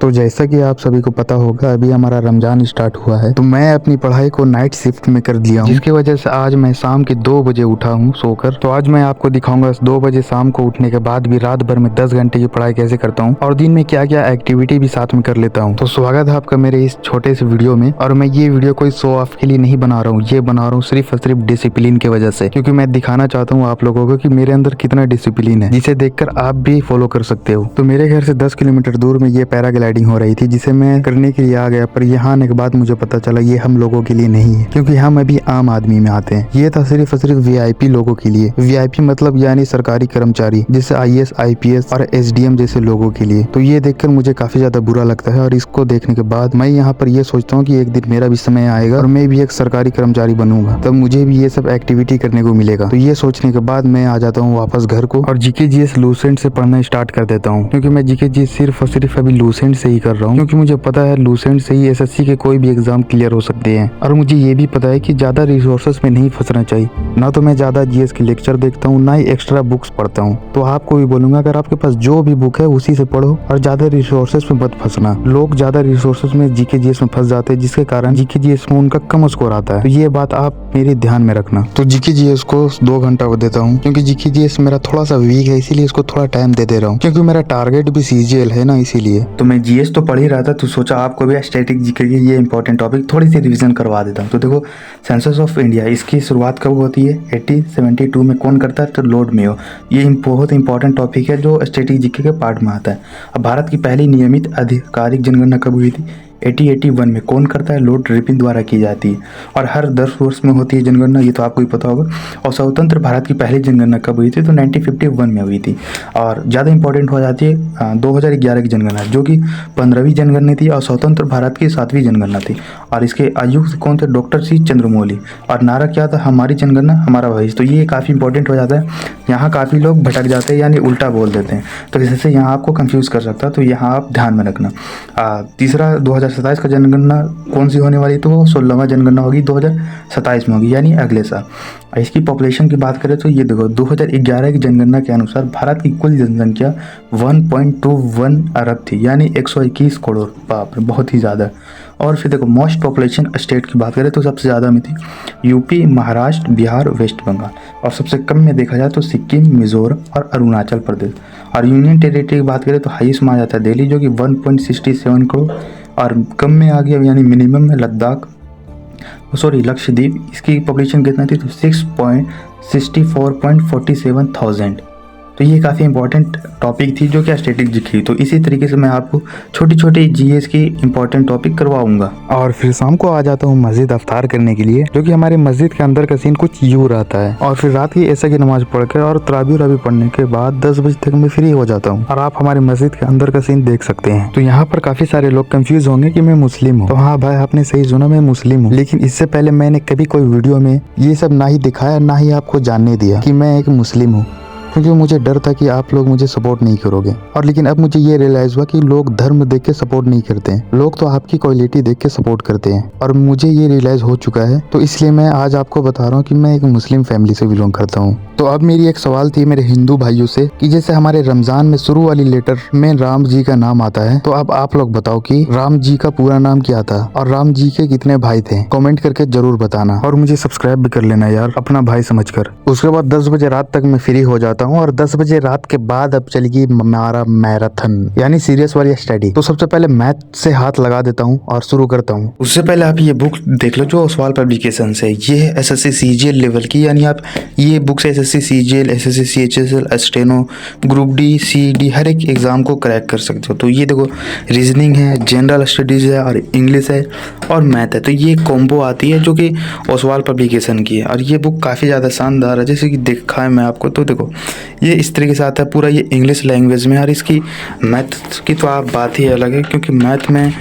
तो जैसा कि आप सभी को पता होगा अभी हमारा रमजान स्टार्ट हुआ है, तो मैं अपनी पढ़ाई को नाइट शिफ्ट में कर दिया हूँ, जिसकी वजह से आज मैं शाम के 2 बजे उठा हूँ सोकर। तो आज मैं आपको दिखाऊंगा 2 बजे शाम को उठने के बाद भी रात भर में 10 घंटे की पढ़ाई कैसे करता हूँ और दिन में क्या क्या एक्टिविटी भी साथ में कर लेता हूँ। तो स्वागत है आपका मेरे इस छोटे से वीडियो में। और मैं ये वीडियो कोई शो ऑफ के लिए नहीं बना रहा हूँ, ये बना रहा हूँ सिर्फ और सिर्फ डिसिप्लिन की वजह से, क्योंकि मैं दिखाना चाहता हूँ आप लोगों को कि मेरे अंदर कितना डिसिप्लिन है, जिसे देखकर आप भी फॉलो कर सकते हो। तो मेरे घर से 10 किलोमीटर दूर में ये पैराग्लाइडिंग हो रही थी, जिसे मैं करने के लिए आ गया, पर यहाँ आने के बाद मुझे पता चला ये हम लोगों के लिए नहीं है, क्योंकि हम अभी आम आदमी में आते हैं। ये था सिर्फ और सिर्फ वीआईपी लोगों के लिए। वीआईपी मतलब यानी सरकारी कर्मचारी, जैसे आईएएस, आईपीएस और एसडीएम जैसे लोगों के लिए। तो ये देखकर मुझे काफी ज्यादा बुरा लगता है, और इसको देखने के बाद मैं यहाँ पर ये सोचता हूँ कि एक दिन मेरा भी समय आएगा और मैं भी एक सरकारी कर्मचारी बनूंगा, तब मुझे भी ये सब एक्टिविटी करने को मिलेगा। तो ये सोचने के बाद मैं आ जाता हूँ वापस घर को और जीके जीएस लूसेंट से पढ़ना स्टार्ट कर देता हूँ, क्योंकि मैं जीके जीएस सिर्फ और सिर्फ अभी लूसेंट से ही कर रहा हूँ, क्योंकि मुझे पता है लूसेंट से ही एसएससी के कोई भी एग्जाम क्लियर हो सकते हैं। और मुझे ये भी पता है कि ज्यादा रिसोर्सेस में नहीं फंसना चाहिए। ना तो मैं ज्यादा जीएस के लेक्चर देखता हूँ, ना ही एक्स्ट्रा बुक्स पढ़ता हूँ। तो आपको भी बोलूंगा, अगर आपके पास जो भी बुक है उसी से पढ़ो और ज्यादा रिसोर्सेस में मत फंसना। लोग ज्यादा रिसोर्सेस में जीके जीएस में फंस जाते हैं, जिसके कारण जीके जीएस में उनका कम स्कोर आता है। तो ये बात आप मेरे ध्यान में रखना। तो जीके जीएस को 2 घंटा देता हूँ, क्योंकि जीके जीएस मेरा थोड़ा सा वीक है, इसीलिए इसको थोड़ा टाइम दे रहा हूँ, क्योंकि मेरा टारगेट भी सीजीएल है ना, इसीलिए। तो मैं जीएस तो पढ़ ही रहा था, तो सोचा आपको भी स्टैटिक जीके की ये इंपॉर्टेंट टॉपिक थोड़ी सी रिवीजन करवा देता हूँ। तो देखो, सेंसस ऑफ इंडिया, इसकी शुरुआत कब होती है? 1872 में। कौन करता है? तो लॉर्ड मेयो। ये बहुत इंपॉर्टेंट टॉपिक है जो स्टैटिक जीके के पार्ट में आता है। अब भारत की पहली नियमित आधिकारिक जनगणना कब हुई थी? 1881 में। कौन करता है? लॉर्ड रिपन द्वारा की जाती है, और हर 10 वर्ष में होती है जनगणना, ये तो आपको ही पता होगा। और स्वतंत्र भारत की पहली जनगणना कब हुई थी? तो 1951 में हुई थी। और ज़्यादा इंपॉर्टेंट हो जाती है 2011 की जनगणना, जो कि 15वीं जनगणना थी और स्वतंत्र भारत की 7वीं जनगणना थी। और इसके आयुक्त कौन थे? Doctor C Chandramouli. और नारा क्या था? हमारी जनगणना हमारा भविष्य। तो ये काफ़ी इंपॉर्टेंट हो जाता है। यहाँ काफ़ी लोग भटक जाते हैं, यानी उल्टा बोल देते हैं, तो इससे यहाँ आपको कंफ्यूज कर सकता है, तो यहाँ आप ध्यान में रखना। तीसरा, 2027 का जनगणना कौन सी होने वाली? तो वो 16वां जनगणना होगी, 2027 में होगी, यानी अगले साल। इसकी पॉपुलेशन की बात करें तो ये देखो, 2011 की जनगणना के अनुसार भारत की कुल जनसंख्या 1.21 अरब थी, यानी 121 करोड़। बाप रे, बहुत ही ज़्यादा। और फिर देखो, मोस्ट पॉपुलेशन स्टेट की बात करें तो सबसे ज़्यादा में थी यूपी, महाराष्ट्र, बिहार, वेस्ट बंगाल। और सबसे कम में देखा जाए तो सिक्किम, मिजोरम और अरुणाचल प्रदेश। और यूनियन टेरिटरी की बात करें तो हाईएस्ट में आ जाता है दिल्ली, जो कि 1.67 करोड़। और कम में आ गया, यानी मिनिमम में लक्षद्वीप। इसकी पॉपुलेशन कितना थी? तो 6.64.47 तो ये काफ़ी इंपॉर्टेंट टॉपिक थी जो कि स्टैटिक जीके। तो इसी तरीके से मैं आपको छोटी छोटी जीएस की इंपॉर्टेंट टॉपिक करवाऊंगा। और फिर शाम को आ जाता हूँ मस्जिद अफ्तार करने के लिए, जो कि हमारे मस्जिद के अंदर का सीन कुछ यूँ रहता है। और फिर रात की ऐसा की नमाज पढ़कर और तरावी रवी पढ़ने के बाद 10 बजे तक मैं फ्री हो जाता हूँ, और आप हमारे मस्जिद के अंदर का सीन देख सकते हैं। तो यहाँ पर काफी सारे लोग कंफ्यूज होंगे कि मैं मुस्लिम हूँ। तो हाँ भाई, आपने सही सुना, मैं मुस्लिम हूँ। लेकिन इससे पहले मैंने कभी कोई वीडियो में ये सब ना ही दिखाया, ना ही आपको जानने दिया कि मैं एक मुस्लिम हूँ, क्योंकि मुझे डर था कि आप लोग मुझे सपोर्ट नहीं करोगे। और लेकिन अब मुझे ये रियलाइज हुआ कि लोग धर्म देख के सपोर्ट नहीं करते हैं, लोग तो आपकी क्वालिटी देख के सपोर्ट करते हैं, और मुझे ये रियलाइज हो चुका है। तो इसलिए मैं आज आपको बता रहा हूँ कि मैं एक मुस्लिम फैमिली से बिलोंग करता हूँ। तो अब मेरी एक सवाल थी मेरे हिंदू भाइयों से कि जैसे हमारे रमजान में शुरू वाली लेटर में राम जी का नाम आता है, तो अब आप लोग बताओ कि राम जी का पूरा नाम क्या था और राम जी के कितने भाई थे? कमेंट करके जरूर बताना, और मुझे सब्सक्राइब भी कर लेना यार, अपना भाई समझकर। उसके बाद 10 बजे रात तक मैं फ्री हो जाता हूँ, और 10 बजे रात के बाद अब चलेगी हमारा मैराथन, यानी सीरियस वाली स्टडी। तो सबसे पहले मैथ से हाथ लगा देता हूँ और शुरू करता हूँ। उससे पहले आप ये बुक देख लो जो ओसवाल पब्लिकेशन से, ये है एसएससी सीजीएल लेवल की, यानी आप ये बुक से SSC CGL, SSC CHSL, steno, group D, CD हर एक एग्जाम को क्रैक कर सकते हो। तो ये देखो, रीजनिंग है, जनरल स्टडीज है, और इंग्लिश है, और मैथ है। तो ये कॉम्बो आती है जो कि ओसवाल पब्लिकेशन की है, और ये बुक काफ़ी ज़्यादा शानदार है, जैसे कि देखा है मैं आपको। तो देखो, ये इस तरीके से आता है पूरा, ये इंग्लिश लैंग्वेज में। और इसकी मैथ की तो आप बात ही अलग है, क्योंकि मैथ में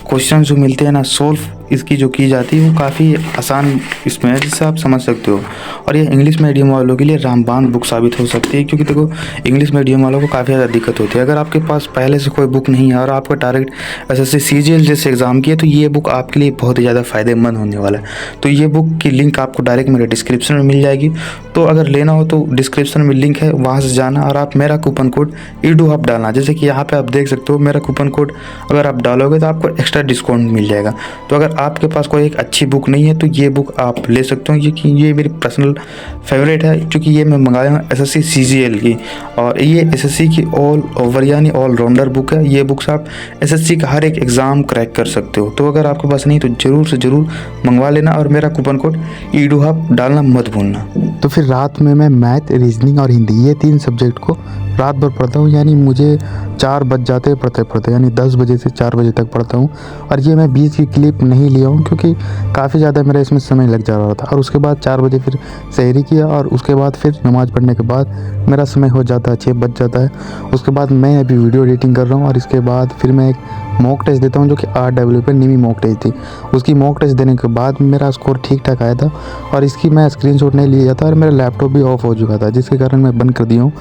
क्वेश्चन जो मिलते हैं ना, सोल्व इसकी जो की जाती है वो काफ़ी आसान इसमें है, जिससे आप समझ सकते हो। और ये इंग्लिश मीडियम वालों के लिए रामबाण बुक साबित हो सकती है, क्योंकि देखो इंग्लिश मीडियम वालों को काफ़ी ज़्यादा दिक्कत होती है। अगर आपके पास पहले से कोई बुक नहीं है और आपका टारगेट एसएससी सीजीएल जैसे एग्ज़ाम की है, तो ये बुक आपके लिए बहुत ही ज़्यादा फ़ायदेमंद होने वाला है। तो ये बुक की लिंक आपको डायरेक्ट मेरे डिस्क्रिप्शन में मिल जाएगी। तो अगर लेना हो तो डिस्क्रिप्शन में लिंक है, वहाँ से जाना और आप मेरा कूपन कोड EDUHUB डालना। जैसे कि यहाँ पे आप देख सकते हो, मेरा कूपन कोड अगर आप डालोगे तो आपको एक्स्ट्रा डिस्काउंट मिल जाएगा। तो अगर आपके पास कोई एक अच्छी बुक नहीं है तो ये बुक आप ले सकते हो, क्योंकि ये मेरी पर्सनल फेवरेट है, क्योंकि ये मैं मंगाया हूँ एसएससी सीजीएल की, और ये एसएससी की ऑल ओवर यानी ऑलराउंडर बुक है। ये बुक्स आप एसएससी का हर एक एग्ज़ाम क्रैक कर सकते हो। तो अगर आपके पास नहीं तो ज़रूर से ज़रूर मंगवा लेना और मेरा कूपन कोड EDUHUB डालना मत भूलना। तो फिर रात में मैं मैथ, रीजनिंग और हिंदी ये 3 सब्जेक्ट को रात भर पढ़ता हूँ, यानी मुझे 4 बज जाते हैं पढ़ते यानी 10 बजे से 4 बजे तक पढ़ता हूँ। और ये मैं बीच की क्लिप नहीं लिया हूँ, क्योंकि काफ़ी ज़्यादा मेरा इसमें समय लग जा रहा था। और उसके बाद 4 बजे फिर सहरी किया, और उसके बाद फिर नमाज़ पढ़ने के बाद मेरा समय हो जाता है 6 बज जाता है। उसके बाद मैं अभी वीडियो एडिटिंग कर रहा हूँ, और इसके बाद फिर मैं एक मॉक टेस्ट देता हूँ, जो कि RW पे नीमी मॉक टेस्ट थी। उसकी मॉक टेस्ट देने के बाद मेरा स्कोर ठीक ठाक आया था, और इसकी मैं स्क्रीनशॉट नहीं लिया था, और मेरा लैपटॉप भी ऑफ हो चुका था, जिसके कारण मैं बंद कर दिया हूँ।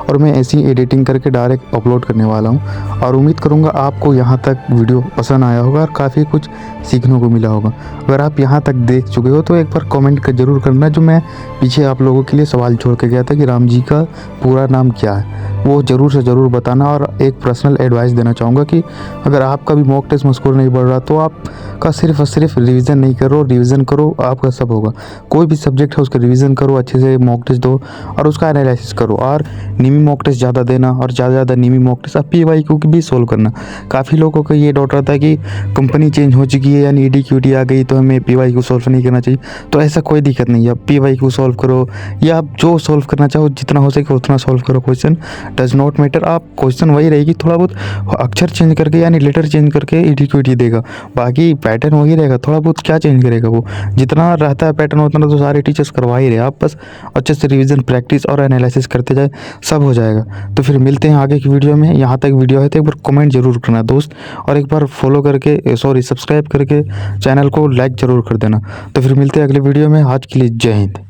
और मैं ऐसी एडिटिंग करके डायरेक्ट अपलोड करने वाला हूँ। और उम्मीद करूँगा आपको यहाँ तक वीडियो पसंद आया होगा और काफ़ी कुछ सीखने को मिला होगा। अगर आप यहाँ तक देख चुके हो तो एक बार कमेंट कर जरूर करना, जो मैं पीछे आप लोगों के लिए सवाल छोड़ के गया था कि राम जी का पूरा नाम क्या है, वो ज़रूर से ज़रूर बताना। और एक पर्सनल एडवाइस देना चाहूँगा कि अगर आपका भी मॉक टेस्ट में स्कोर नहीं बढ़ रहा तो आपका सिर्फ और सिर्फ रिवीजन नहीं करो, रिवीजन करो, आपका सब होगा। कोई भी सब्जेक्ट है उसका रिवीजन करो, अच्छे से मॉक टेस्ट दो और उसका एनालिसिस करो। और नीमी मॉक टेस्ट ज़्यादा देना, और ज़्यादा नीमी मॉक टेस्ट आप PYQ की भी सोल्व करना। काफ़ी लोगों का ये डाउट रहता है कि कंपनी चेंज हो चुकी है यानी EDQT आ गई तो हमें PYQ सोल्व नहीं करना चाहिए। तो ऐसा कोई दिक्कत नहीं है, आप PYQ सोल्व करो, या आप जो सोल्व करना चाहो जितना हो सके उतना सोल्व करो। क्वेश्चन डज नॉट मैटर, आप क्वेश्चन वही रहेगी, थोड़ा बहुत अक्षर चेंज करके यानी लेटर चेंज करके EDQT देगा, बाकी पैटर्न वही रहेगा। थोड़ा बहुत क्या चेंज करेगा, वो जितना रहता है पैटर्न उतना तो सारे टीचर्स करवा ही रहे। आप बस अच्छे से रिवीजन, प्रैक्टिस और एनालिसिस करते जाए, सब हो जाएगा। तो फिर मिलते हैं आगे की वीडियो में। यहाँ तक वीडियो है तो एक बार कमेंट जरूर करना दोस्त, और एक बार फॉलो करके सॉरी सब्सक्राइब करके चैनल को लाइक ज़रूर कर देना। तो फिर मिलते हैं अगले वीडियो में। आज के लिए जय हिंद।